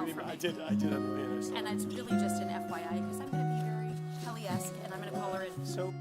email from me. I did understand. I saw And it. it's really just an FYI because I'm going to be very Kelly-esque and I'm going to call her in. So.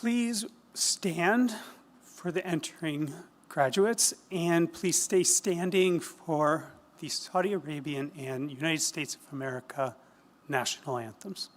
Please stand for the entering graduates, and please stay standing for the Saudi Arabian and United States of America national anthems.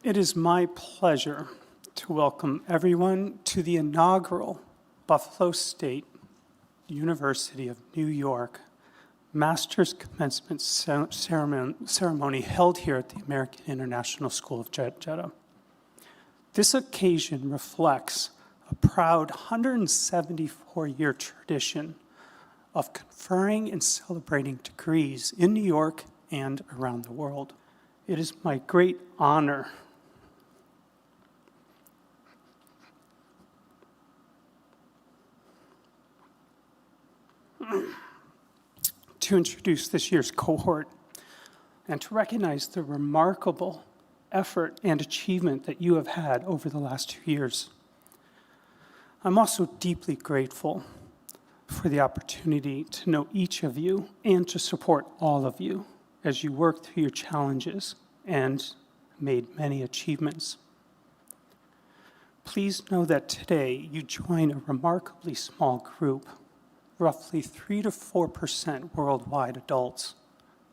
It is my pleasure to welcome everyone to the inaugural Buffalo State University of New York Master's Commencement ceremony held here at the American International School of Jeddah. This occasion reflects a proud 174-year tradition of conferring and celebrating degrees in New York and around the world. It is my great honor to introduce this year's cohort and to recognize the remarkable effort and achievement that you have had over the last 2 years. I'm also deeply grateful for the opportunity to know each of you and to support all of you as you work through your challenges and made many achievements. Please know that today you join a remarkably small group. Roughly 3 to 4% worldwide adults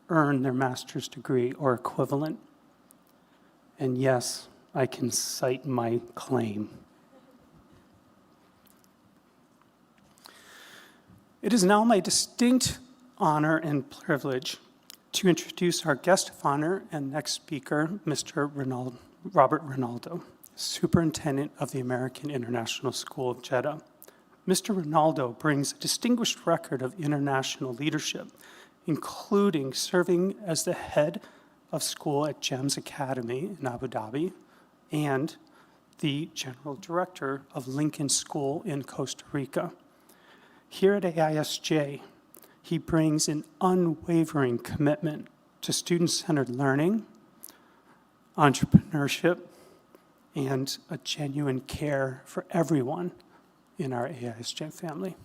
earn their master's degree or equivalent. And yes, I can cite my claim. It is now my distinct honor and privilege to introduce our guest of honor and next speaker, Mr. Robert Rinaldo, Superintendent of the American International School of Jeddah. Mr. Rinaldo brings a distinguished record of international leadership, including serving as the head of school at GEMS Academy in Abu Dhabi and the general director of Lincoln School in Costa Rica. Here at AISJ, he brings an unwavering commitment to student-centered learning, entrepreneurship, and a genuine care for everyone in our AISJ family.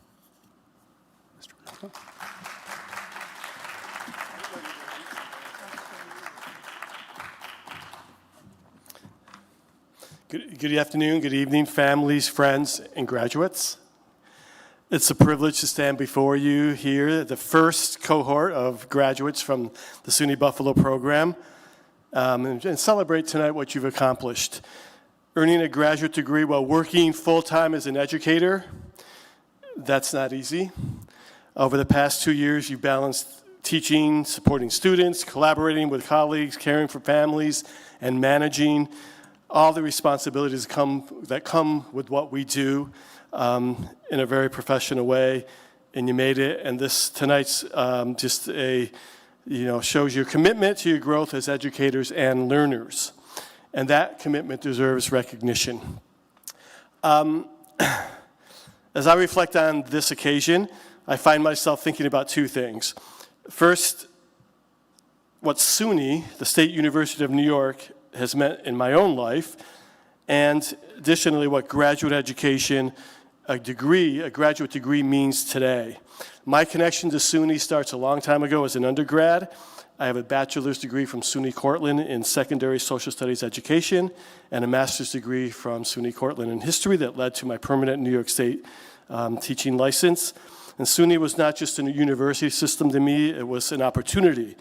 Mr. Rinaldo. Good afternoon, good evening, families, friends, and graduates. It's a privilege to stand before you here, the first cohort of graduates from the SUNY Buffalo program, and celebrate tonight what you've accomplished. Earning a graduate degree while working full-time as an educator, that's not easy. Over the past 2 years, you've balanced teaching, supporting students, collaborating with colleagues, caring for families, and managing all the responsibilities that come with what we do in a very professional way, and you made it. And this tonight's shows your commitment to your growth as educators and learners. And that commitment deserves recognition. As I reflect on this occasion, I find myself thinking about two things. First, what SUNY, the State University of New York, has meant in my own life, and additionally, what graduate education, a graduate degree means today. My connection to SUNY starts a long time ago as an undergrad. I have a bachelor's degree from SUNY Cortland in secondary social studies education and a master's degree from SUNY Cortland in history that led to my permanent New York State teaching license. And SUNY was not just a university system to me, it was an opportunity.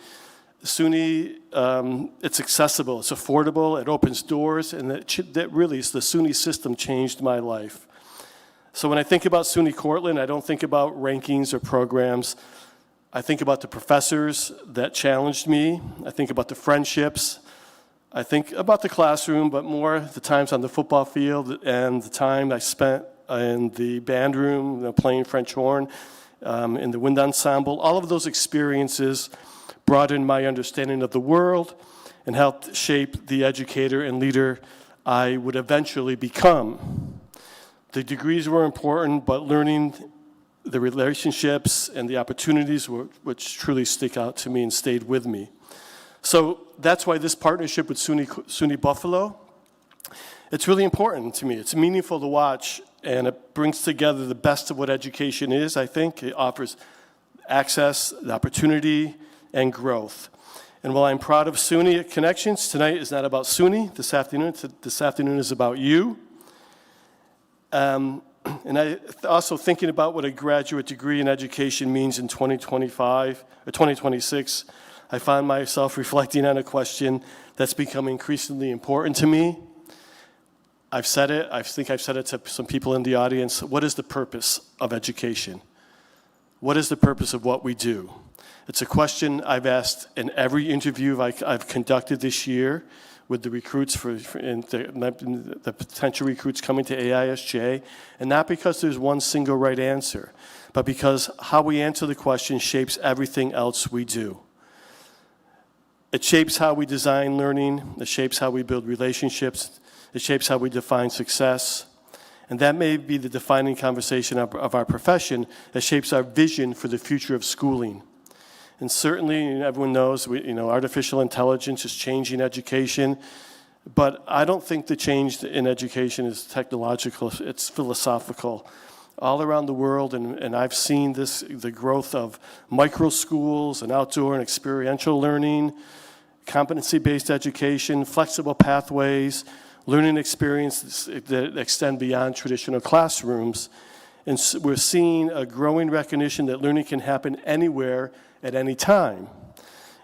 SUNY, it's accessible, it's affordable, it opens doors, and that really is the SUNY system changed my life. So when I think about SUNY Cortland, I don't think about rankings or programs. I think about the professors that challenged me. I think about the friendships. I think about the classroom, but more the times on the football field and the time I spent in the band room, playing French horn, in the wind ensemble. All of those experiences broadened my understanding of the world and helped shape the educator and leader I would eventually become. The degrees were important, but learning the relationships and the opportunities which truly stick out to me and stayed with me. So that's why this partnership with SUNY Buffalo, it's really important to me. It's meaningful to watch, and it brings together the best of what education is, I think. It offers access, the opportunity, and growth. And while I'm proud of SUNY Connections, tonight is not about SUNY. This afternoon is about you. And I also thinking about what a graduate degree in education means in 2025 or 2026, I find myself reflecting on a question that's become increasingly important to me. I've said it, I think I've said it to some people in the audience. What is the purpose of education? What is the purpose of what we do? It's a question I've asked in every interview I've conducted this year with the recruits the potential recruits coming to AISJ, and not because there's one single right answer, but because how we answer the question shapes everything else we do. It shapes how we design learning, it shapes how we build relationships, it shapes how we define success, and that may be the defining conversation of our profession that shapes our vision for the future of schooling. And certainly, everyone knows, artificial intelligence is changing education, but I don't think the change in education is technological, it's philosophical. All around the world, and I've seen the growth of micro schools and outdoor and experiential learning, competency-based education, flexible pathways, learning experiences that extend beyond traditional classrooms. And we're seeing a growing recognition that learning can happen anywhere at any time.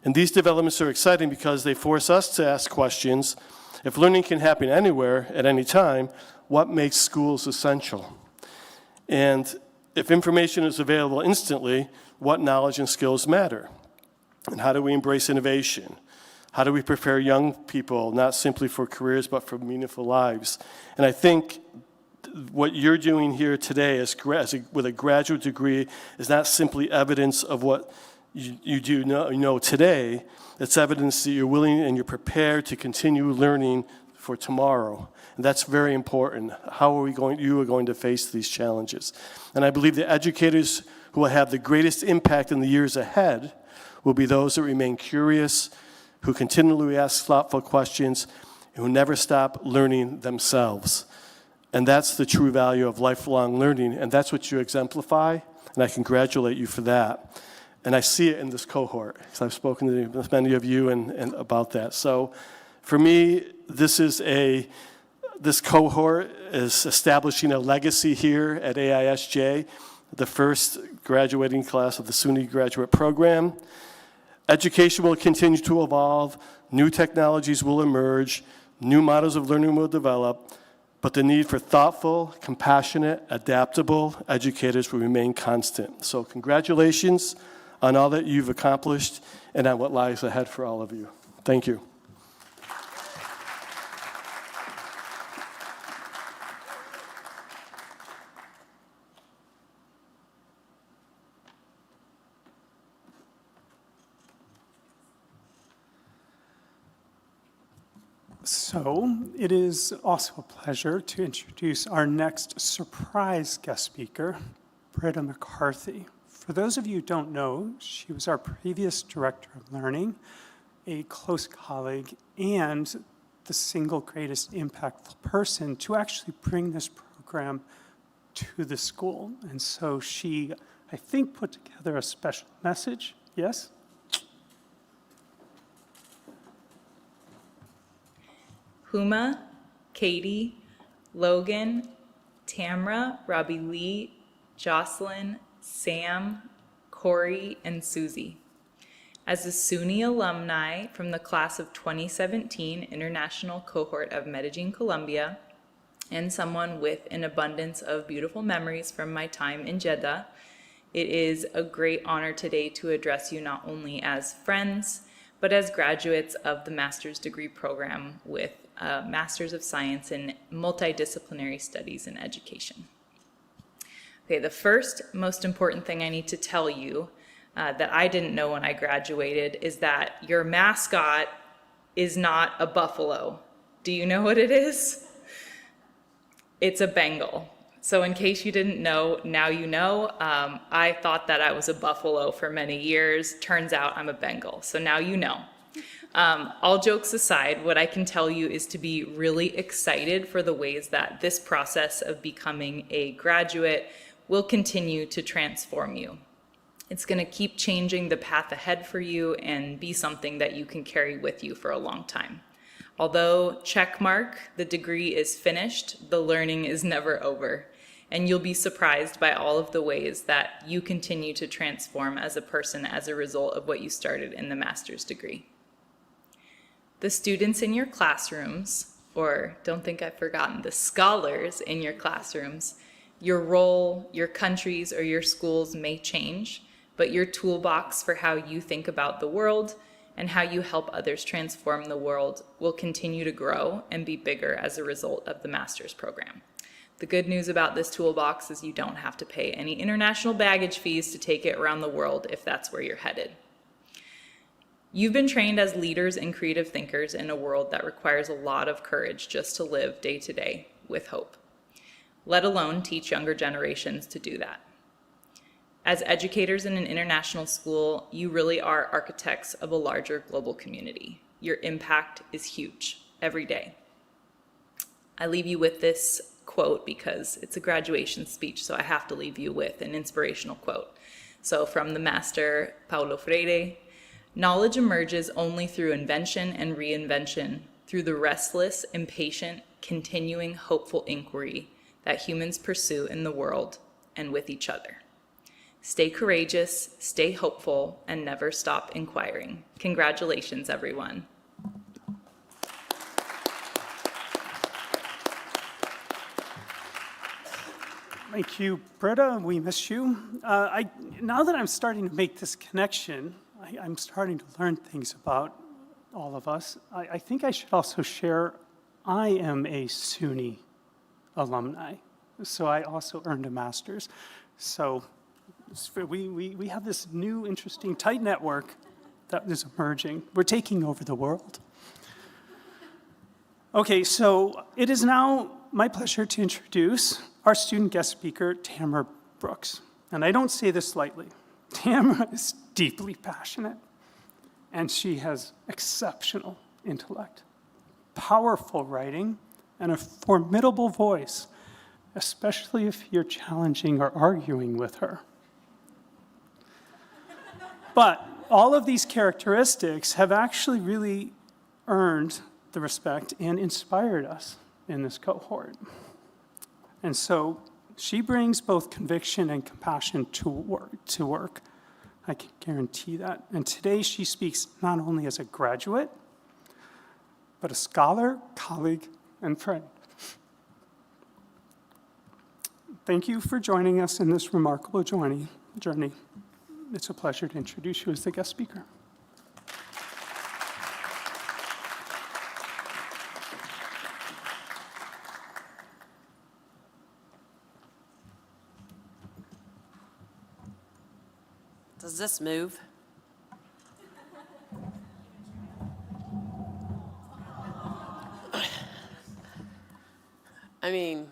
And these developments are exciting because they force us to ask questions. If learning can happen anywhere at any time, what makes schools essential? And if information is available instantly, what knowledge and skills matter? And how do we embrace innovation? How do we prepare young people, not simply for careers, but for meaningful lives? And I think what you're doing here today with a graduate degree is not simply evidence of what you do know today. It's evidence that you're willing and you're prepared to continue learning for tomorrow. And that's very important. How are you going to face these challenges? And I believe the educators who will have the greatest impact in the years ahead will be those that remain curious, who continually ask thoughtful questions, and who never stop learning themselves. And that's the true value of lifelong learning, and that's what you exemplify, and I congratulate you for that. And I see it in this cohort, because I've spoken to many of you and about that. So for me, this cohort is establishing a legacy here at AISJ, the first graduating class of the SUNY graduate program. Education will continue to evolve, new technologies will emerge, new models of learning will develop, but the need for thoughtful, compassionate, adaptable educators will remain constant. So congratulations on all that you've accomplished and on what lies ahead for all of you. Thank you. So it is also a pleasure to introduce our next surprise guest speaker, Britta McCarthy. For those of you who don't know, she was our previous director of learning, a close colleague, and the single greatest impactful person to actually bring this program to the school. And so she, I think, put together a special message. Yes? Huma, Katie, Logan, Tamra, Robbie Lee, Jocelyn, Sam, Corey, and Susie. As a SUNY alumni from the class of 2017 International Cohort of Medellin, Colombia, and someone with an abundance of beautiful memories from my time in Jeddah, it is a great honor today to address you not only as friends, but as graduates of the master's degree program with a Master's of Science in Multidisciplinary Studies in Education. Okay, the first most important thing I need to tell you that I didn't know when I graduated is that your mascot is not a buffalo. Do you know what it is? It's a Bengal. So in case you didn't know, now you know. I thought that I was a buffalo for many years. Turns out I'm a Bengal. So now you know. All jokes aside, what I can tell you is to be really excited for the ways that this process of becoming a graduate will continue to transform you. It's going to keep changing the path ahead for you and be something that you can carry with you for a long time. Although, check mark, the degree is finished, the learning is never over. And you'll be surprised by all of the ways that you continue to transform as a person as a result of what you started in the master's degree. The students in your classrooms, or don't think I've forgotten, the scholars in your classrooms, your role, your countries, or your schools may change, but your toolbox for how you think about the world and how you help others transform the world will continue to grow and be bigger as a result of the master's program. The good news about this toolbox is you don't have to pay any international baggage fees to take it around the world if that's where you're headed. You've been trained as leaders and creative thinkers in a world that requires a lot of courage just to live day to day with hope, let alone teach younger generations to do that. As educators in an international school, you really are architects of a larger global community. Your impact is huge every day. I leave you with this quote because it's a graduation speech, so I have to leave you with an inspirational quote. So from the master Paulo Freire, "Knowledge emerges only through invention and reinvention, through the restless, impatient, continuing hopeful inquiry that humans pursue in the world and with each other. Stay courageous, stay hopeful, and never stop inquiring. Congratulations, everyone. Thank you, Britta. We miss you. Now that I'm starting to make this connection, I'm starting to learn things about all of us. I think I should also share I am a SUNY alumni, so I also earned a master's. So we have this new, interesting, tight network that is emerging. We're taking over the world. Okay, so it is now my pleasure to introduce our student guest speaker, Tamara Brooks. And I don't say this lightly. Tamara is deeply passionate, and she has exceptional intellect, powerful writing, and a formidable voice, especially if you're challenging or arguing with her. But all of these characteristics have actually really earned the respect and inspired us in this cohort. And so she brings both conviction and compassion to work. I can guarantee that. And today she speaks not only as a graduate, but a scholar, colleague, and friend. Thank you for joining us in this remarkable journey. It's a pleasure to introduce you as the guest speaker. Does this move? I mean,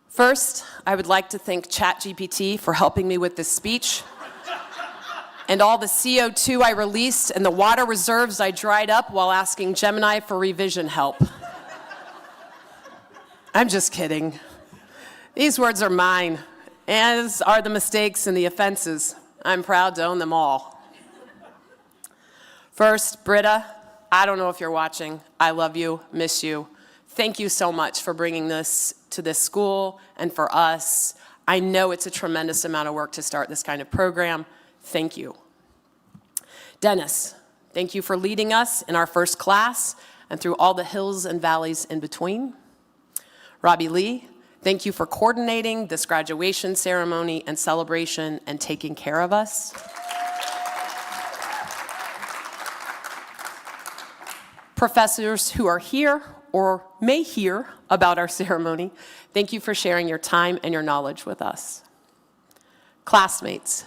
first, I would like to thank ChatGPT for helping me with this speech, and all the CO2 I released and the water reserves I dried up while asking Gemini for revision help. I'm just kidding. These words are mine, as are the mistakes and the offenses. I'm proud to own them all. First, Britta, I don't know if you're watching. I love you, miss you. Thank you so much for bringing this to this school and for us. I know it's a tremendous amount of work to start this kind of program. Thank you. Dennis, thank you for leading us in our first class and through all the hills and valleys in between. Robbie Lee, thank you for coordinating this graduation ceremony and celebration and taking care of us. Professors who are here or may hear about our ceremony, thank you for sharing your time and your knowledge with us. Classmates,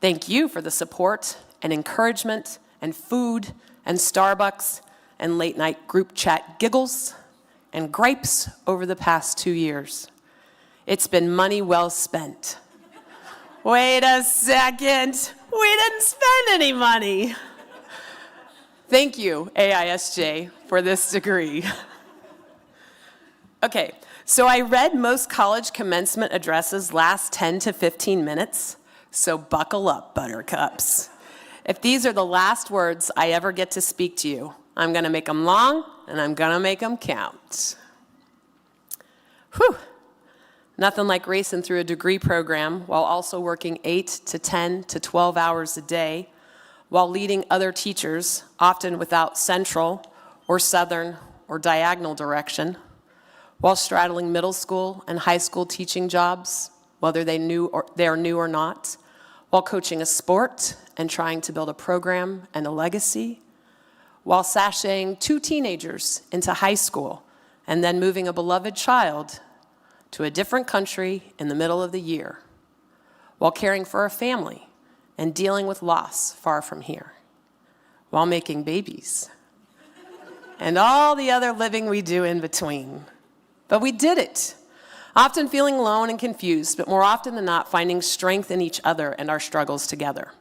thank you for the support and encouragement and food and Starbucks and late night group chat giggles and gripes over the past 2 years. It's been money well spent. Wait a second, we didn't spend any money. Thank you, AISJ, for this degree. Okay, so I read most college commencement addresses last 10 to 15 minutes, so buckle up, buttercups. If these are the last words I ever get to speak to you, I'm gonna make them long and I'm gonna make them count. Whew. Nothing like racing through a degree program while also working 8 to 10 to 12 hours a day, while leading other teachers, often without central or southern or diagonal direction, while straddling middle school and high school teaching jobs, whether they are new or not, while coaching a sport and trying to build a program and a legacy, while sashaying 2 teenagers into high school and then moving a beloved child to a different country in the middle of the year, while caring for a family and dealing with loss far from here, while making babies, and all the other living we do in between. But we did it, often feeling alone and confused, but more often than not, finding strength in each other and our struggles together.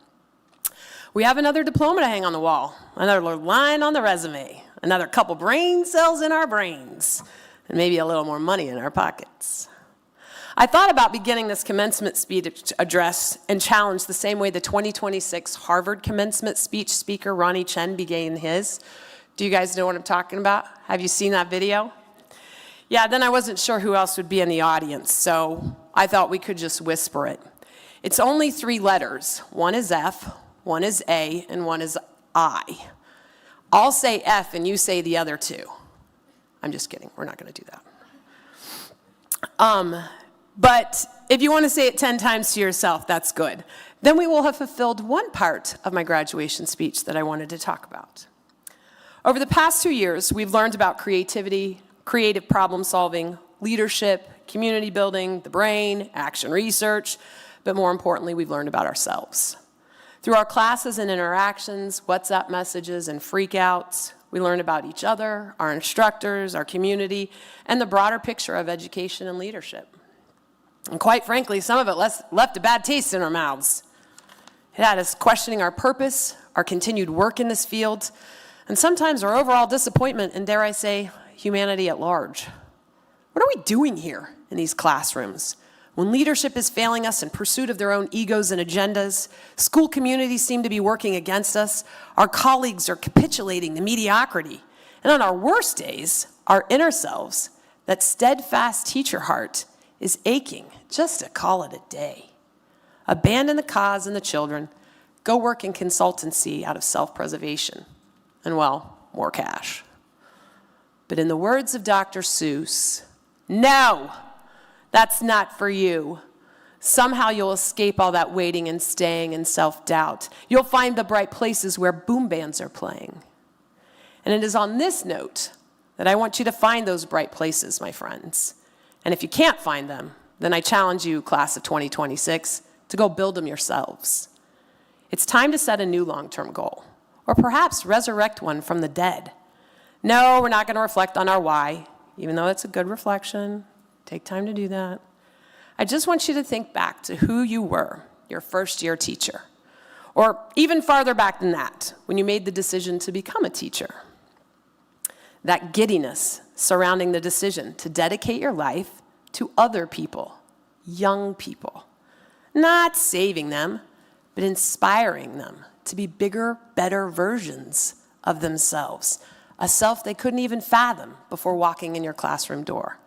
We have another diploma to hang on the wall, another line on the resume, another couple brain cells in our brains, and maybe a little more money in our pockets. I thought about beginning this commencement speech address and challenge the same way the 2026 Harvard commencement speech speaker Ronnie Chen began his. Do you guys know what I'm talking about? Have you seen that video? Yeah, then I wasn't sure who else would be in the audience, so I thought we could just whisper it. It's only 3 letters. One is F, one is A, and one is I. I'll say F and you say the other 2. I'm just kidding. We're not going to do that. But if you want to say it 10 times to yourself, that's good. Then we will have fulfilled one part of my graduation speech that I wanted to talk about. Over the past 2 years, we've learned about creativity, creative problem solving, leadership, community building, the brain, action research, but more importantly, we've learned about ourselves. Through our classes and interactions, WhatsApp messages and freakouts, we learn about each other, our instructors, our community, and the broader picture of education and leadership. And quite frankly, some of it left a bad taste in our mouths. It had us questioning our purpose, our continued work in this field, and sometimes our overall disappointment and, dare I say, humanity at large. What are we doing here in these classrooms? When leadership is failing us in pursuit of their own egos and agendas, school communities seem to be working against us, our colleagues are capitulating to mediocrity, and on our worst days, our inner selves, that steadfast teacher heart, is aching just to call it a day. Abandon the cause and the children, go work in consultancy out of self-preservation, and well, more cash. But in the words of Dr. Seuss, no, that's not for you. Somehow you'll escape all that waiting and staying and self-doubt. You'll find the bright places where boom bands are playing. And it is on this note that I want you to find those bright places, my friends. And if you can't find them, then I challenge you, class of 2026, to go build them yourselves. It's time to set a new long-term goal, or perhaps resurrect one from the dead. No, we're not going to reflect on our why, even though it's a good reflection. Take time to do that. I just want you to think back to who you were, your first-year teacher, or even farther back than that, when you made the decision to become a teacher. That giddiness surrounding the decision to dedicate your life to other people, young people, not saving them, but inspiring them to be bigger, better versions of themselves, a self they couldn't even fathom before walking in your classroom door.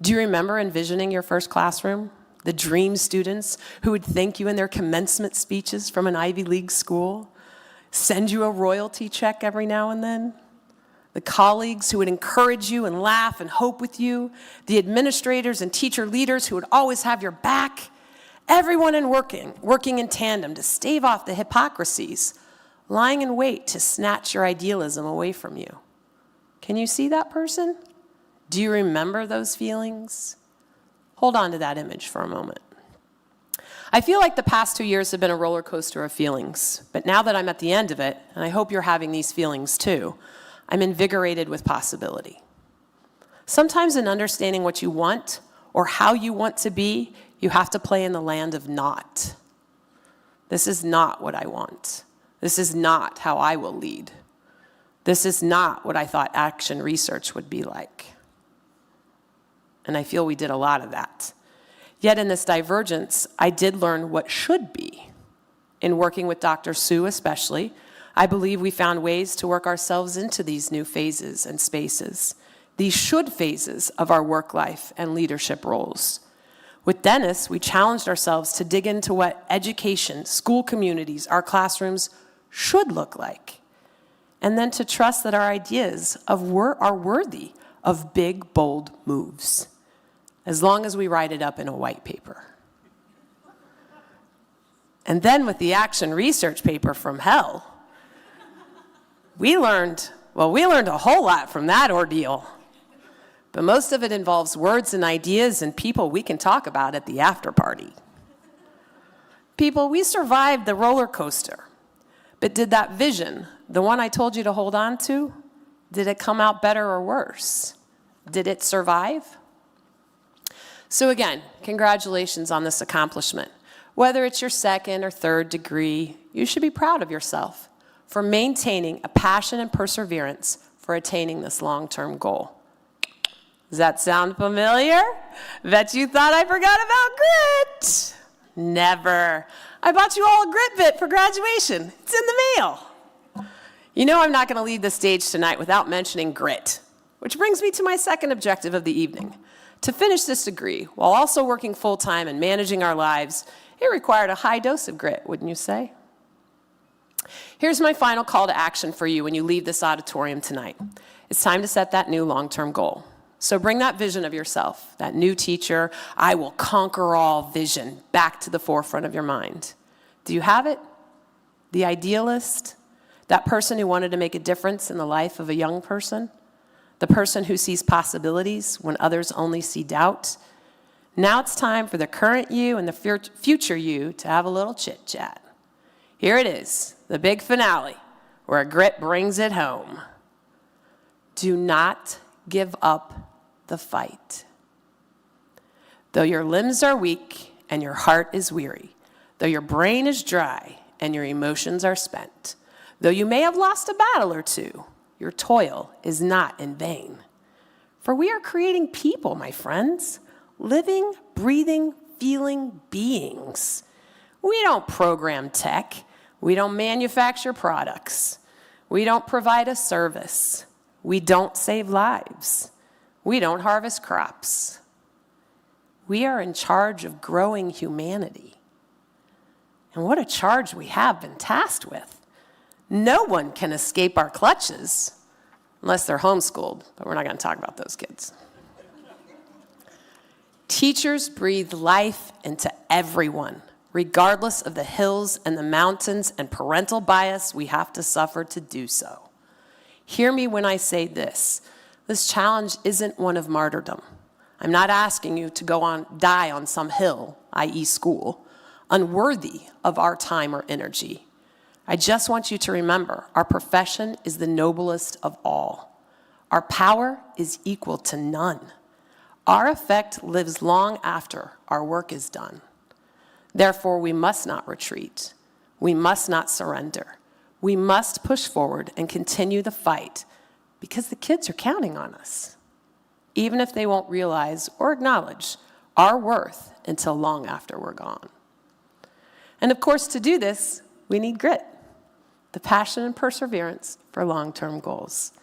Do you remember envisioning your first classroom? The dream students who would thank you in their commencement speeches from an Ivy League school, send you a royalty check every now and then? The colleagues who would encourage you and laugh and hope with you, the administrators and teacher leaders who would always have your back, everyone working in tandem to stave off the hypocrisies, lying in wait to snatch your idealism away from you. Can you see that person? Do you remember those feelings? Hold on to that image for a moment. I feel like the past 2 years have been a roller coaster of feelings, but now that I'm at the end of it, and I hope you're having these feelings too, I'm invigorated with possibility. Sometimes in understanding what you want or how you want to be, you have to play in the land of not. This is not what I want. This is not how I will lead. This is not what I thought action research would be like. And I feel we did a lot of that. Yet in this divergence, I did learn what should be. In working with Dr. Sue especially, I believe we found ways to work ourselves into these new phases and spaces, these should phases of our work life and leadership roles. With Dennis, we challenged ourselves to dig into what education, school communities, our classrooms should look like, and then to trust that our ideas are worthy of big, bold moves, as long as we write it up in a white paper. And then with the action research paper from hell, we learned a whole lot from that ordeal. But most of it involves words and ideas and people we can talk about at the after party. People, we survived the roller coaster. But did that vision, the one I told you to hold on to, did it come out better or worse? Did it survive? So again, congratulations on this accomplishment. Whether it's your second or third degree, you should be proud of yourself for maintaining a passion and perseverance for attaining this long-term goal. Does that sound familiar? Bet you thought I forgot about grit. Never. I bought you all a grit bit for graduation. It's in the mail. You know I'm not going to leave the stage tonight without mentioning grit, which brings me to my second objective of the evening. To finish this degree, while also working full-time and managing our lives, it required a high dose of grit, wouldn't you say? Here's my final call to action for you when you leave this auditorium tonight. It's time to set that new long-term goal. So bring that vision of yourself, that new teacher, I will conquer all vision, back to the forefront of your mind. Do you have it? The idealist? That person who wanted to make a difference in the life of a young person? The person who sees possibilities when others only see doubt? Now it's time for the current you and the future you to have a little chit-chat. Here it is, the big finale, where grit brings it home. Do not give up the fight. Though your limbs are weak and your heart is weary, though your brain is dry and your emotions are spent, though you may have lost a battle or two, your toil is not in vain. For we are creating people, my friends, living, breathing, feeling beings. We don't program tech. We don't manufacture products. We don't provide a service. We don't save lives. We don't harvest crops. We are in charge of growing humanity. And what a charge we have been tasked with. No one can escape our clutches, unless they're homeschooled, but we're not going to talk about those kids. Teachers breathe life into everyone, regardless of the hills and the mountains and parental bias we have to suffer to do so. Hear me when I say this. This challenge isn't one of martyrdom. I'm not asking you to die on some hill, i.e. school, unworthy of our time or energy. I just want you to remember our profession is the noblest of all. Our power is equal to none. Our effect lives long after our work is done. Therefore, we must not retreat. We must not surrender. We must push forward and continue the fight because the kids are counting on us, even if they won't realize or acknowledge our worth until long after we're gone. And of course, to do this, we need grit, the passion and perseverance for long-term goals.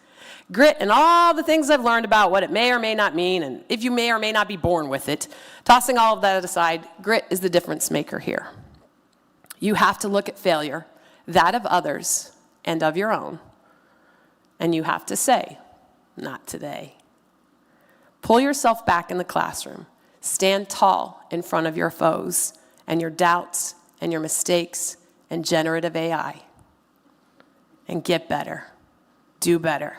Grit and all the things I've learned about what it may or may not mean, and if you may or may not be born with it, tossing all of that aside, grit is the difference maker here. You have to look at failure, that of others and of your own, and you have to say, not today. Pull yourself back in the classroom. Stand tall in front of your foes and your doubts and your mistakes and generative AI. And get better. Do better.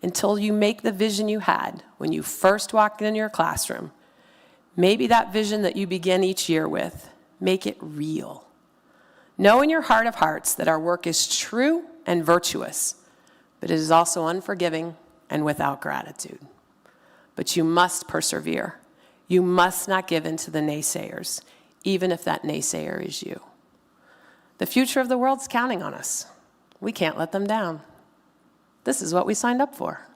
Until you make the vision you had when you first walked in your classroom. Maybe that vision that you begin each year with, make it real. Know in your heart of hearts that our work is true and virtuous, but it is also unforgiving and without gratitude. But you must persevere. You must not give in to the naysayers, even if that naysayer is you. The future of the world's counting on us. We can't let them down. This is what we signed up for.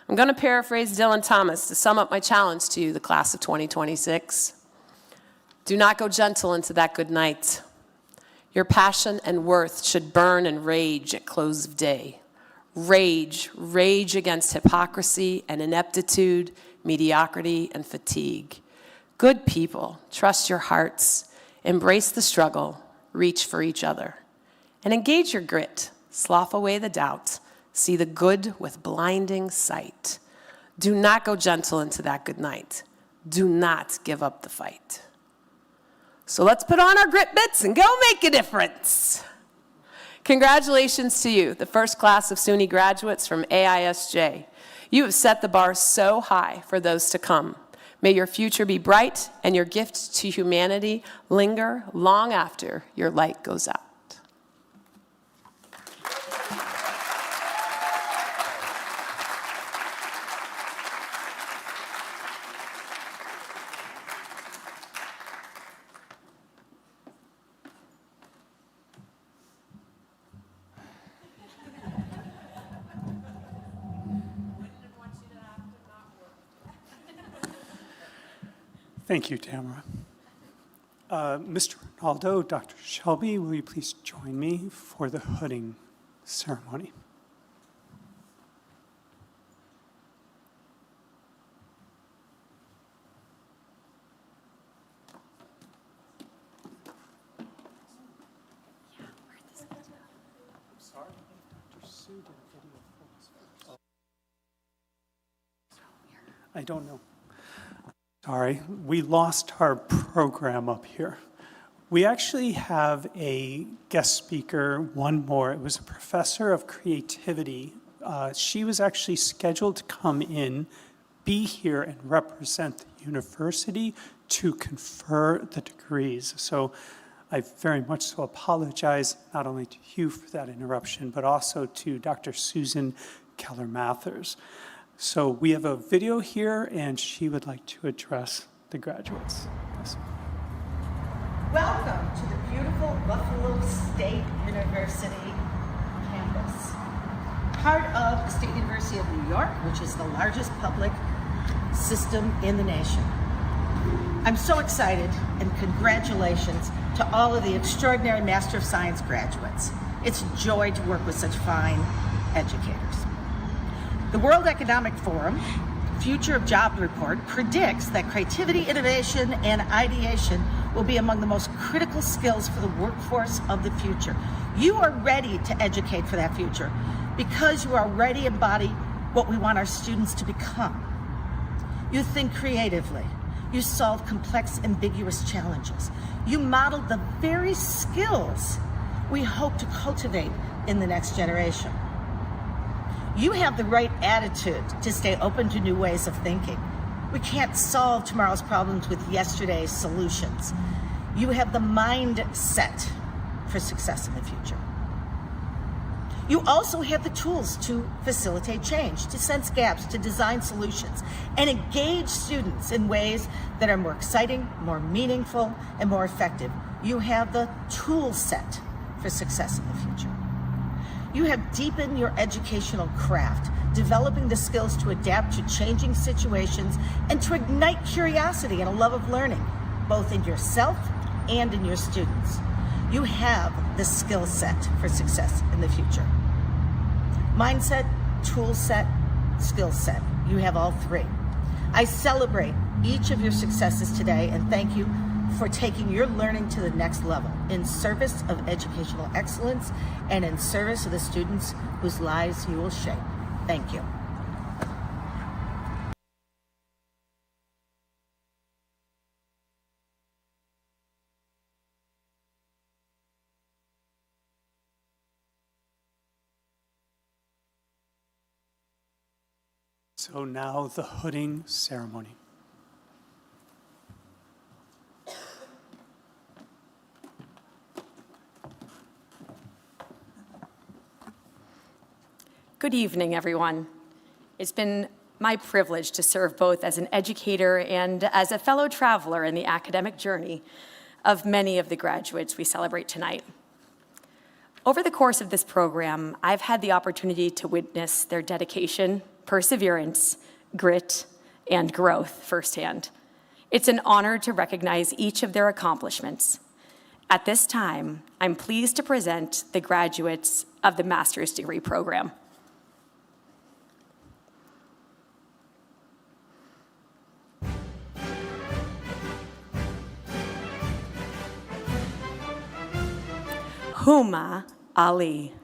I'm going to paraphrase Dylan Thomas to sum up my challenge to you, the class of 2026. Do not go gentle into that good night. Your passion and worth should burn and rage at close of day. Rage against hypocrisy and ineptitude, mediocrity and fatigue. Good people, trust your hearts, embrace the struggle, reach for each other. And engage your grit, slough away the doubt, see the good with blinding sight. Do not go gentle into that good night. Do not give up the fight. So let's put on our grit bits and go make a difference. Congratulations to you, the first class of SUNY graduates from AISJ. You have set the bar so high for those to come. May your future be bright and your gift to humanity linger long after your light goes out. Thank you, Tamara. Mr. Ronaldo, Dr. Shelby, will you please join me for the hooding ceremony? I don't know. Sorry, we lost our program up here. We actually have a guest speaker, one more. It was a professor of creativity. She was actually scheduled to come in, be here and represent the university to confer the degrees. So I very much so apologize, not only to you for that interruption, but also to Dr. Susan Keller-Mathers. So we have a video here, and she would like to address the graduates. Yes. Welcome to the beautiful Buffalo State University campus. Part of the State University of New York, which is the largest public system in the nation. I'm so excited, and congratulations to all of the extraordinary Master of Science graduates. It's a joy to work with such fine educators. The World Economic Forum Future of Job Report predicts that creativity, innovation, and ideation will be among the most critical skills for the workforce of the future. You are ready to educate for that future because you already embody what we want our students to become. You think creatively. You solve complex, ambiguous challenges. You model the very skills we hope to cultivate in the next generation. You have the right attitude to stay open to new ways of thinking. We can't solve tomorrow's problems with yesterday's solutions. You have the mindset for success in the future. You also have the tools to facilitate change, to sense gaps, to design solutions, and engage students in ways that are more exciting, more meaningful, and more effective. You have the tool set for success in the future. You have deepened your educational craft, developing the skills to adapt to changing situations and to ignite curiosity and a love of learning, both in yourself and in your students. You have the skill set for success in the future. Mindset, tool set, skill set. You have all three. I celebrate each of your successes today and thank you for taking your learning to the next level in service of educational excellence and in service of the students whose lives you will shape. Thank you. So now the hooding ceremony. Good evening, everyone. It's been my privilege to serve both as an educator and as a fellow traveler in the academic journey of many of the graduates we celebrate tonight. Over the course of this program, I've had the opportunity to witness their dedication, perseverance, grit, and growth firsthand. It's an honor to recognize each of their accomplishments. At this time, I'm pleased to present the graduates of the master's degree program. Huma Ali.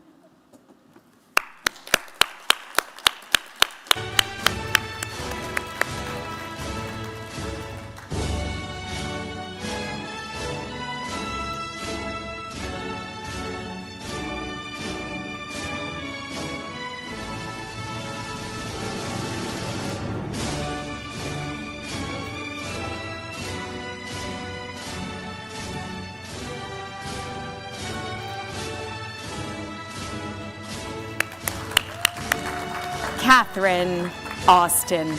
Catherine Austin.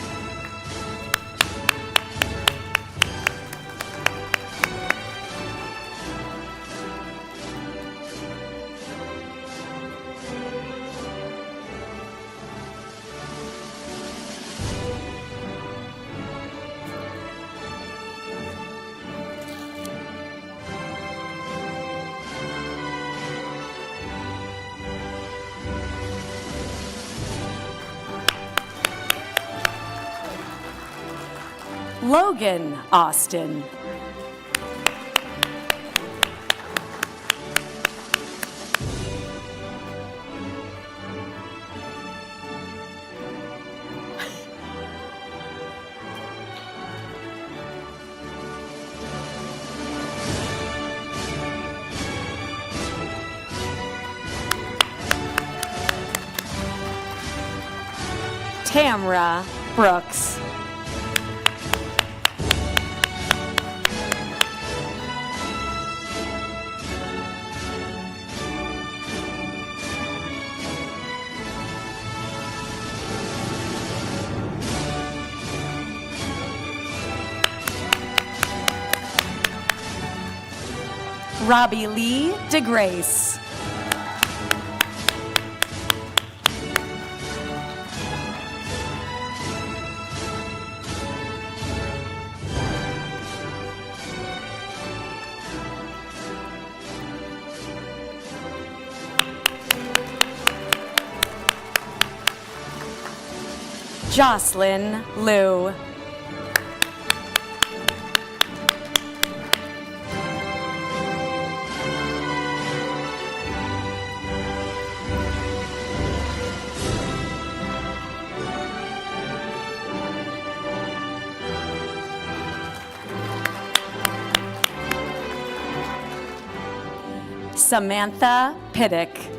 Logan Austin. Tamra Brooks. Robbie Lee DeGrace. Jocelyn Liu. Samantha Piddick.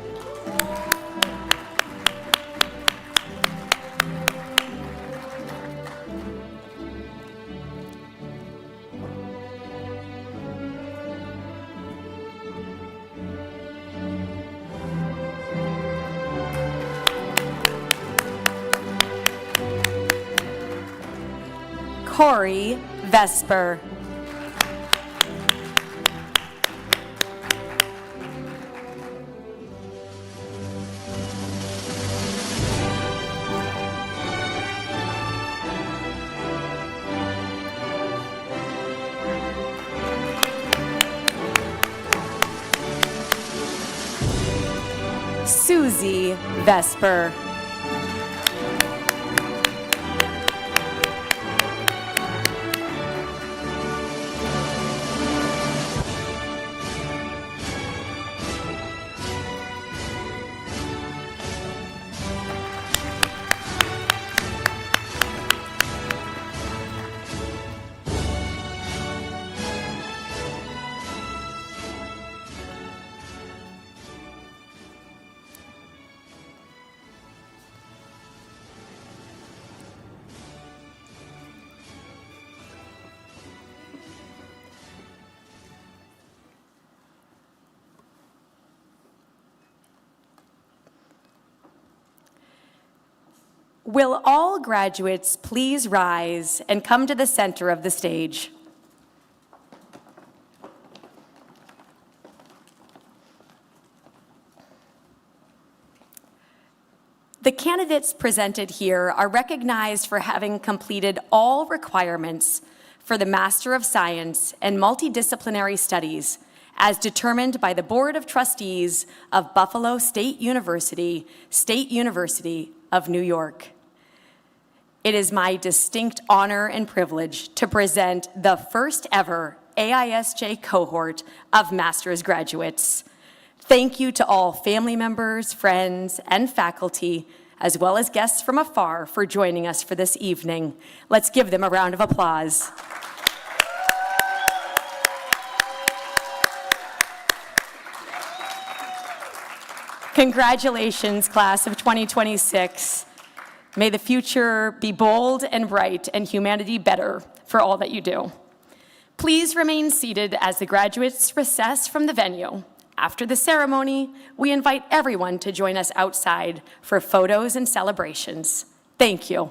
Corey Vesper. Susie Vesper. Will all graduates please rise and come to the center of the stage? The candidates presented here are recognized for having completed all requirements for the Master of Science and Multidisciplinary Studies as determined by the Board of Trustees of Buffalo State University of New York. It is my distinct honor and privilege to present the first ever AISJ cohort of master's graduates. Thank you to all family members, friends, and faculty, as well as guests from afar for joining us for this evening. Let's give them a round of applause. Congratulations, class of 2026. May the future be bold and bright and humanity better for all that you do. Please remain seated as the graduates recess from the venue. After the ceremony, we invite everyone to join us outside for photos and celebrations. Thank you.